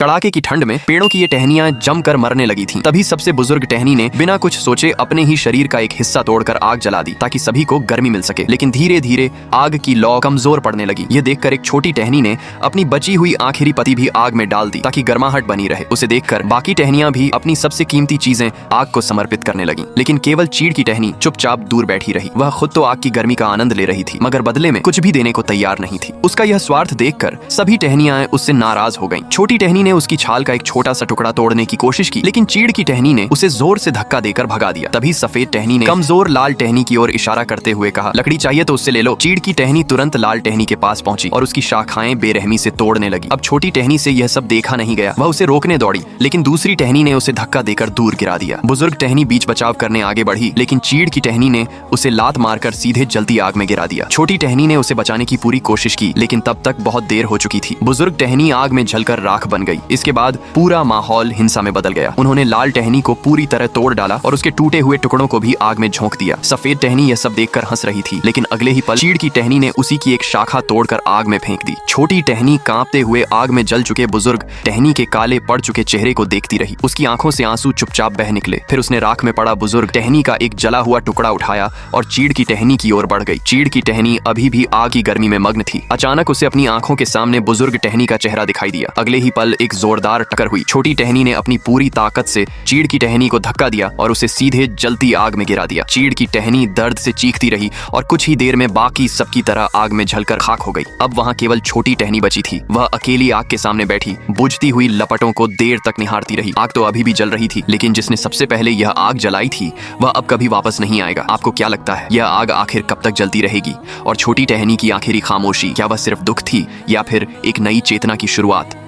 कड़ाके की ठंड में पेड़ों की ये टहनियां जमकर मरने लगी थीं। तभी सबसे बुजुर्ग टहनी ने बिना कुछ सोचे अपने ही शरीर का एक हिस्सा तोड़कर आग जला दी ताकि सभी को गर्मी मिल सके। लेकिन धीरे धीरे आग की लौ कमजोर पड़ने लगी। ये देखकर एक छोटी टहनी ने अपनी बची हुई आखिरी पत्ती भी आग में डाल दी ताकि गर्माहट बनी रहे। उसे देखकर बाकी टहनियां भी अपनी सबसे कीमती चीजें आग को समर्पित करने लगी। लेकिन केवल चीड़ की टहनी चुपचाप दूर बैठी रही। वह खुद तो आग की गर्मी का आनंद ले रही थी, मगर बदले में कुछ भी देने को तैयार नहीं थी। उसका यह स्वार्थ देखकर सभी टहनियां उससे नाराज हो गईं। छोटी टहनी ने उसकी छाल का एक छोटा सा टुकड़ा तोड़ने की कोशिश की, लेकिन चीड़ की टहनी ने उसे जोर से धक्का देकर भगा दिया। तभी सफेद टहनी ने कमजोर लाल टहनी की ओर इशारा करते हुए कहा, लकड़ी चाहिए तो उससे ले लो। चीड़ की टहनी तुरंत लाल टहनी के पास पहुंची और उसकी शाखाएं बेरहमी से तोड़ने लगी। अब छोटी टहनी से यह सब देखा नहीं गया। वह उसे रोकने दौड़ी, लेकिन दूसरी टहनी ने उसे धक्का देकर दूर गिरा दिया। बुजुर्ग टहनी बीच बचाव करने आगे बढ़ी, लेकिन चीड़ की टहनी ने उसे लात मारकर सीधे जलती आग में गिरा दिया। छोटी टहनी ने उसे बचाने की पूरी कोशिश की, लेकिन तब तक बहुत देर हो चुकी थी। बुजुर्ग टहनी आग में जलकर राख बन गई। इसके बाद पूरा माहौल हिंसा में बदल गया। उन्होंने लाल टहनी को पूरी तरह तोड़ डाला और उसके टूटे हुए टुकड़ों को भी आग में झोंक दिया। सफेद टहनी यह सब देखकर हंस रही थी, लेकिन अगले ही पल चीड़ की टहनी ने उसी की एक शाखा तोड़कर आग में फेंक दी। छोटी टहनी कांपते हुए आग में जल चुके बुजुर्ग टहनी के काले पड़ चुके चेहरे को देखती रही। उसकी आंखों से आंसू चुपचाप बह निकले। फिर उसने राख में पड़ा बुजुर्ग टहनी का एक जला हुआ टुकड़ा उठाया और चीड़ की टहनी की ओर बढ़ गई। चीड़ की टहनी अभी भी आग की गर्मी में मग्न थी। अचानक उसे अपनी आंखों के सामने बुजुर्ग टहनी का चेहरा दिखाई दिया। अगले ही पल एक जोरदार टक्कर हुई। छोटी टहनी ने अपनी पूरी ताकत से चीड़ की टहनी को धक्का दिया और उसे सीधे जलती आग में गिरा दिया। चीड़ की टहनी दर्द से चीखती रही और कुछ ही देर में बाकी सबकी तरह आग में जलकर खाक हो गई। अब वहां केवल छोटी टहनी बची थी। वह अकेली आग के सामने बैठी बुझती हुई लपटों को देर तक निहारती रही। आग तो अभी भी जल रही थी, लेकिन जिसने सबसे पहले यह आग जलाई थी वह अब कभी वापस नहीं आएगा। आपको क्या लगता है, यह आग आखिर कब तक जलती रहेगी? और छोटी टहनी की आखिरी खामोशी, क्या वह सिर्फ दुख थी या फिर एक नई चेतना की शुरुआत?